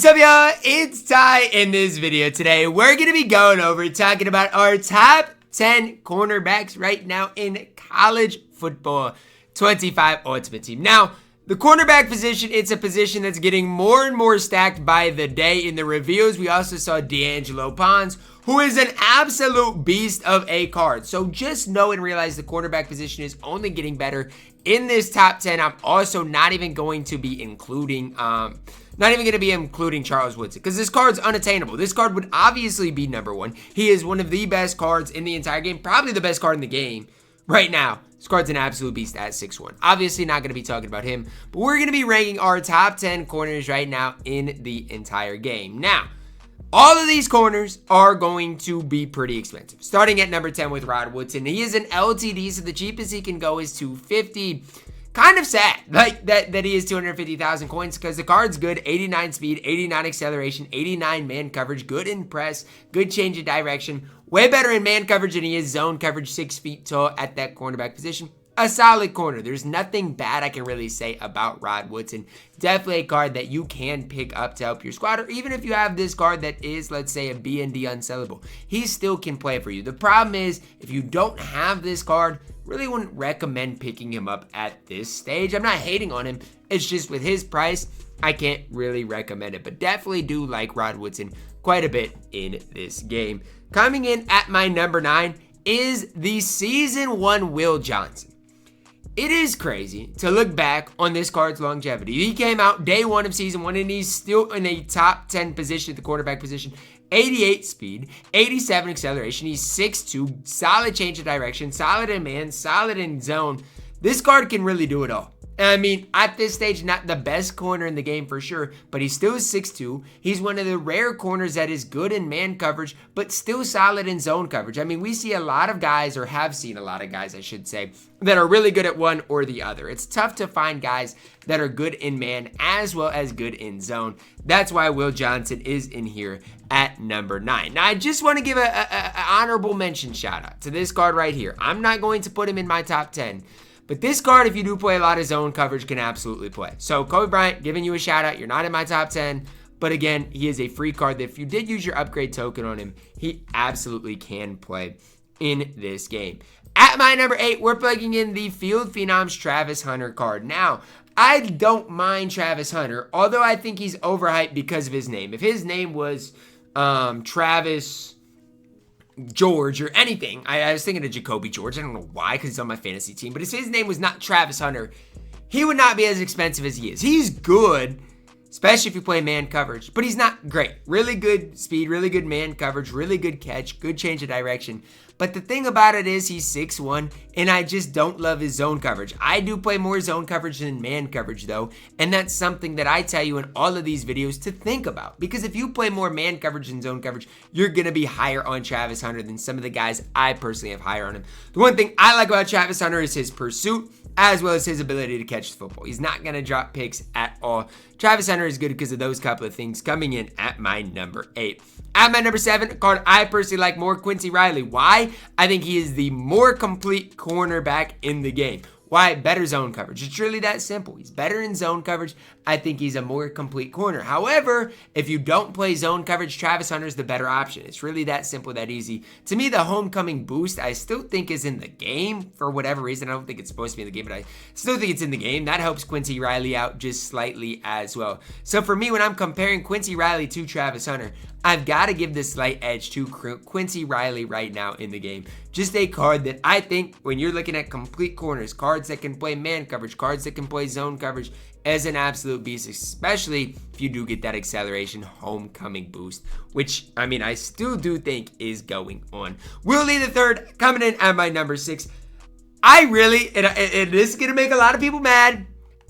What's up, y'all? It's Ty. In this video today, we're going to be going over talking about our top 10 cornerbacks right now in college football 25 Ultimate Team. Now, the cornerback position, it's a position that's getting more and more stacked by the day. In the reviews, we also saw DAngelo Ponds, who is an absolute beast of a card. So just know and realize the cornerback position is only getting better in this top 10. I'm also not even going to be including Charles Woodson, because this card's unattainable. This card would obviously be number one. He is one of the best cards in the entire game, probably the best card in the game right now. This card's an absolute beast at 6'1". Obviously not going to be talking about him, but we're going to be ranking our top 10 corners right now in the entire game. Now, all of these corners are going to be pretty expensive. Starting at number 10 with Rod Woodson. He is an LTD, so the cheapest he can go is $250. Kind of sad like that he is 250,000 coins, because the card's good. 89 speed, 89 acceleration, 89 man coverage, good in press, good change of direction. Way better in man coverage than he is zone coverage, 6 feet tall at that cornerback position. A solid corner. There's nothing bad I can really say about Rod Woodson. Definitely a card that you can pick up to help your squad, or even if you have this card that is, let's say, a BND unsellable, he still can play for you. The problem is, if you don't have this card, really wouldn't recommend picking him up at this stage. I'm not hating on him. It's just with his price, I can't really recommend it. But definitely do like Rod Woodson quite a bit in this game. Coming in at my number 9 is the Season 1 Will Johnson. It is crazy to look back on this card's longevity. He came out day 1 of Season 1, and he's still in a top 10 position at the quarterback position. 88 speed, 87 acceleration. He's 6'2", solid change of direction, solid in man, solid in zone. This card can really do it all. I mean, at this stage, not the best corner in the game for sure, but he's still 6'2". He's one of the rare corners that is good in man coverage, but still solid in zone coverage. I mean, we see a lot of guys, or have seen a lot of guys, I should say, that are really good at one or the other. It's tough to find guys that are good in man as well as good in zone. That's why Will Johnson is in here at number 9. Now, I just want to give an honorable mention shout out to this card right here. I'm not going to put him in my top 10. But this card, if you do play a lot of zone coverage, can absolutely play. So, Kobe Bryant, giving you a shout out. You're not in my top 10. But again, he is a free card that if you did use your upgrade token on him, he absolutely can play in this game. At my number 8, we're plugging in the Field Phenoms Travis Hunter card. Now, I don't mind Travis Hunter, although I think he's overhyped because of his name. If his name was Travis George or anything, I was thinking of Jacoby George. I don't know why, because he's on my fantasy team. But if his name was not Travis Hunter, he would not be as expensive as he is. He's good, especially if you play man coverage, but he's not great. Really good speed, really good man coverage, really good catch, good change of direction. But the thing about it is he's 6'1", and I just don't love his zone coverage. I do play more zone coverage than man coverage, though, and that's something that I tell you in all of these videos to think about. Because if you play more man coverage than zone coverage, you're going to be higher on Travis Hunter than some of the guys I personally have higher on him. The one thing I like about Travis Hunter is his pursuit, as well as his ability to catch the football. He's not going to drop picks at all. Travis Hunter is good because of those couple of things. Coming in at my number 8. At my number 7, a card I personally like more, Quincy Riley. Why? I think he is the more complete cornerback in the game. Why? Better zone coverage. It's really that simple. He's better in zone coverage. I think he's a more complete corner. However, if you don't play zone coverage, Travis Hunter is the better option. It's really that simple, that easy. To me, the homecoming boost, I still think is in the game for whatever reason. I don't think it's supposed to be in the game, but I still think it's in the game. That helps Quincy Riley out just slightly as well. So for me, when I'm comparing Quincy Riley to Travis Hunter, I've got to give this slight edge to Quincy Riley right now in the game. Just a card that I think when you're looking at complete corners, cards that can play man coverage, cards that can play zone coverage, as an absolute beast, especially if you do get that acceleration homecoming boost, which, I mean, I still do think is going on. Willie the III coming in at my number 6. I really, and this is going to make a lot of people mad,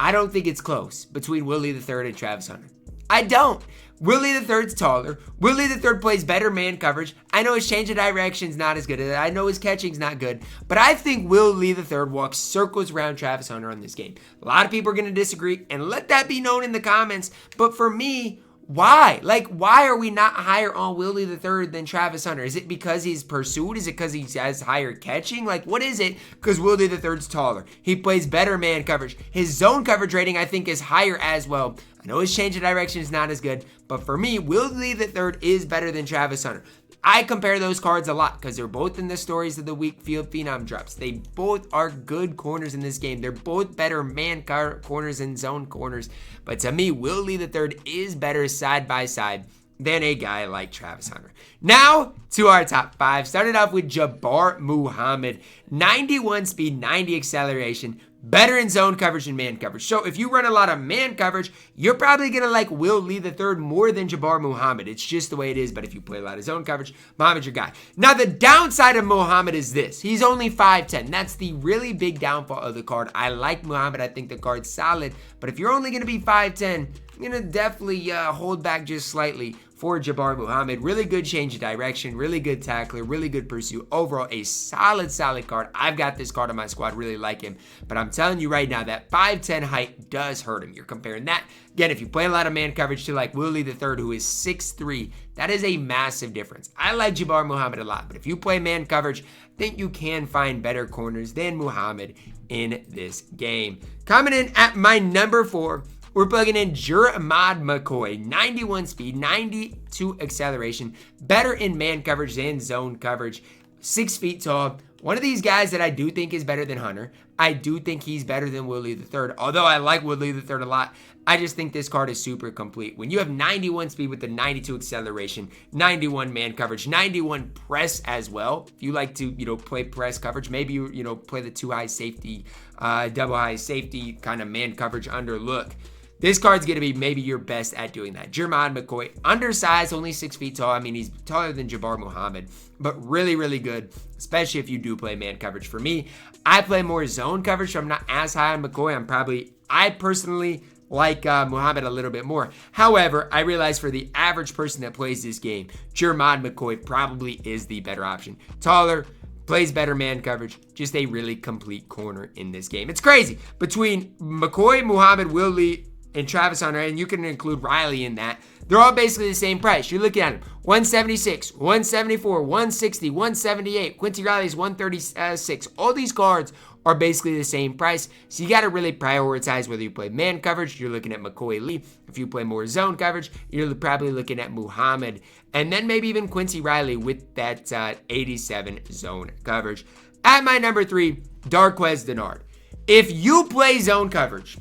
I don't think it's close between Willie the III and Travis Hunter. I don't. Willie the III's taller. Willie the III plays better man coverage. I know his change of direction's not as good. I know his catching's not good. But I think Willie the III walks circles around Travis Hunter on this game. A lot of people are going to disagree, and let that be known in the comments. But for me, Why? Like, why are we not higher on Willie the III than Travis Hunter? Is it because he's pursued? Is it because he has higher catching? Like, what is it? Because Willie the III's taller. He plays better man coverage. His zone coverage rating, I think, is higher as well. I know his change of direction is not as good, but for me, Willie the III is better than Travis Hunter. I compare those cards a lot because they're both in the stories of the week field phenom drops. They both are good corners in this game. They're both better man corners and zone corners. But to me, Willie the III is better side by side than a guy like Travis Hunter. Now to our top 5. Started off with Jabar Muhammad. 91 speed, 90 acceleration. Better in zone coverage and man coverage. So if you run a lot of man coverage, you're probably going to like Willie the III more than Jabar Muhammad. It's just the way it is. But if you play a lot of zone coverage, Muhammad's your guy. Now the downside of Muhammad is this. He's only 5'10". That's the really big downfall of the card. I like Muhammad. I think the card's solid. But if you're only going to be 5'10", I'm going to definitely hold back just slightly for Jabar Muhammad. Really good change of direction, really good tackler, really good pursuit. Overall, a solid card. I've got this card on my squad, really like him. But I'm telling you right now, that 5'10" height does hurt him. You're comparing that, again, if you play a lot of man coverage to like Willie the III, who is 6'3", that is a massive difference. I like Jabar Muhammad a lot, but if you play man coverage, I think you can find better corners than Muhammad in this game. Coming in at my number 4, we're plugging in Jerod McCoy. 91 speed, 92 acceleration. Better in man coverage than zone coverage. 6 feet tall. One of these guys that I do think is better than Hunter. I do think he's better than Willie the III. Although I like Willie the III a lot, I just think this card is super complete. When you have 91 speed with the 92 acceleration, 91 man coverage, 91 press as well. If you like to, play press coverage, maybe you play the 2 high safety, double high safety kind of man coverage under look. This card's going to be maybe your best at doing that. Jerod McCoy, undersized, only 6 feet tall. I mean, he's taller than Jabar Muhammad, but really good, especially if you do play man coverage. For me, I play more zone coverage, so I'm not as high on McCoy. I personally like Muhammad a little bit more. However, I realize for the average person that plays this game, Jerod McCoy probably is the better option. Taller, plays better man coverage, just a really complete corner in this game. It's crazy. Between McCoy, Muhammad, Willie, and Travis Hunter, and you can include Riley in that, they're all basically the same price. You're looking at them, 176, 174, 160, 178. Quincy Riley's 136. All these cards are basically the same price, so you got to really prioritize whether you play man coverage. You're looking at McCoy Lee. If you play more zone coverage, you're probably looking at Muhammad, and then maybe even Quincy Riley with that 87 zone coverage. At my number 3, Darqueze Dennard. If you play zone coverage,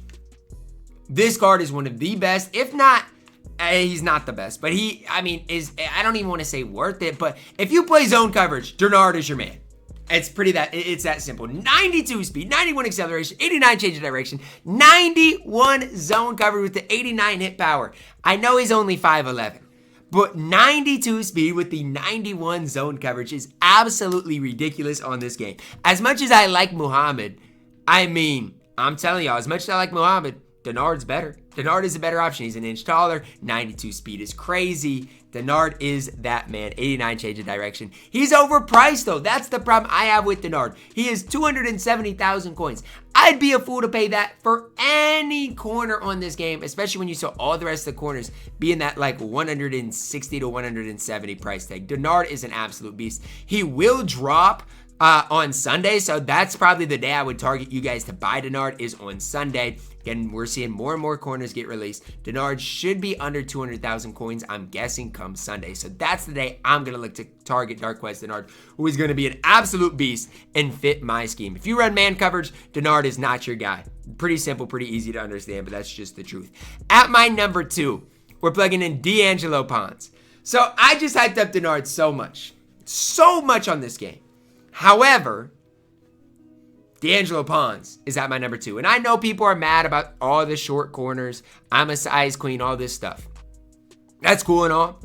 this card is one of the best, if not, he's not the best, but I don't even want to say worth it, but if you play zone coverage, Dennard is your man. It's that simple. 92 speed, 91 acceleration, 89 change of direction, 91 zone coverage with the 89 hit power. I know he's only 5'11", but 92 speed with the 91 zone coverage is absolutely ridiculous on this game. As much as I like Muhammad, I'm telling y'all, as much as I like Muhammad, Dennard's better. Dennard is a better option. He's an inch taller. 92 speed is crazy. Dennard is that man. 89 change of direction. He's overpriced, though. That's the problem I have with Dennard. He is 270,000 coins. I'd be a fool to pay that for any corner on this game, especially when you saw all the rest of the corners being that like 160 to 170 price tag. Dennard is an absolute beast. He will drop on Sunday, so that's probably the day I would target you guys to buy Dennard, is on Sunday. Again, we're seeing more and more corners get released. Dennard should be under 200,000 coins, I'm guessing, come Sunday. So that's the day I'm going to look to target Darqueze Dennard, who is going to be an absolute beast and fit my scheme. If you run man coverage, Dennard is not your guy. Pretty simple, pretty easy to understand, but that's just the truth. At my number 2, we're plugging in DAngelo Ponds. So I just hyped up Dennard so much on this game. However, DAngelo Ponds is at my number 2. And I know people are mad about all the short corners. I'm a size queen, all this stuff. That's cool and all.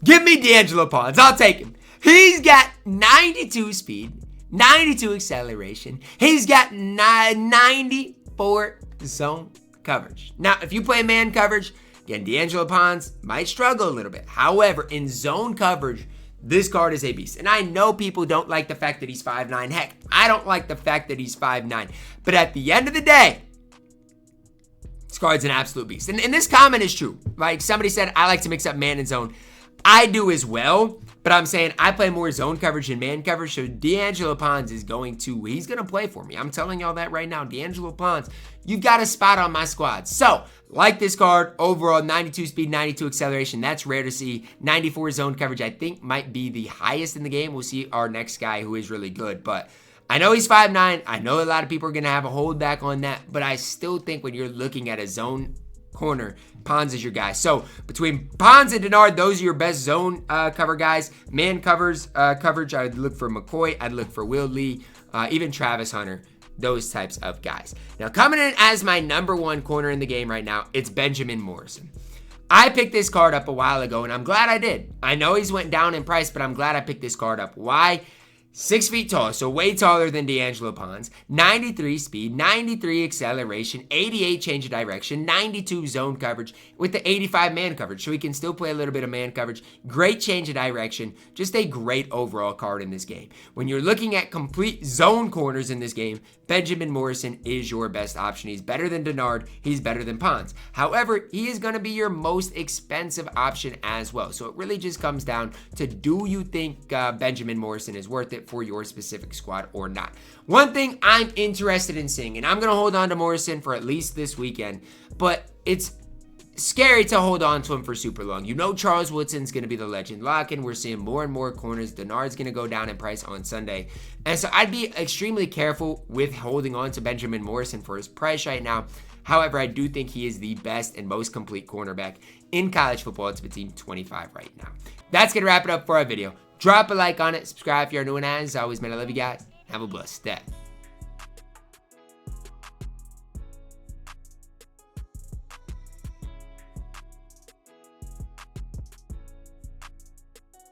Give me DAngelo Ponds. I'll take him. He's got 92 speed, 92 acceleration. He's got 94 zone coverage. Now, if you play man coverage, again, DAngelo Ponds might struggle a little bit. However, in zone coverage, this card is a beast. And I know people don't like the fact that he's 5'9". Heck, I don't like the fact that he's 5'9". But at the end of the day, this guard's an absolute beast. And this comment is true. Like somebody said, I like to mix up man and zone. I do as well, but I'm saying I play more zone coverage than man coverage, so DAngelo Ponds is he's going to play for me. I'm telling y'all that right now. DAngelo Ponds, you've got a spot on my squad. So, like this card, overall 92 speed, 92 acceleration. That's rare to see. 94 zone coverage, I think, might be the highest in the game. We'll see our next guy who is really good, but I know he's 5'9". I know a lot of people are going to have a holdback on that, but I still think when you're looking at a zone corner, Ponds is your guy. So between Ponds and Denard, those are your best zone cover guys. Man coverage, I would look for McCoy. I'd look for Will Lee, even Travis Hunter, those types of guys. Now coming in as my number one corner in the game right now, it's Benjamin Morrison. I picked this card up a while ago, and I'm glad I did. I know he's went down in price, but I'm glad I picked this card up. Why? 6 feet tall, so way taller than DAngelo Ponds. 93 speed, 93 acceleration, 88 change of direction, 92 zone coverage with the 85 man coverage. So he can still play a little bit of man coverage. Great change of direction. Just a great overall card in this game. When you're looking at complete zone corners in this game, Benjamin Morrison is your best option. He's better than Denard. He's better than Ponds. However, he is going to be your most expensive option as well. So it really just comes down to, do you think Benjamin Morrison is worth it for your specific squad or not? One thing I'm interested in seeing, and I'm going to hold on to Morrison for at least this weekend, but it's scary to hold on to him for super long. You know Charles Woodson's going to be the legend lock-in. We're seeing more and more corners. Denard's going to go down in price on Sunday. And so I'd be extremely careful with holding on to Benjamin Morrison for his price right now. However, I do think he is the best and most complete cornerback in college football. It's Team 25 right now. That's going to wrap it up for our video. Drop a like on it. Subscribe if you're new, and as always, man, I love you guys. Have a blessed day.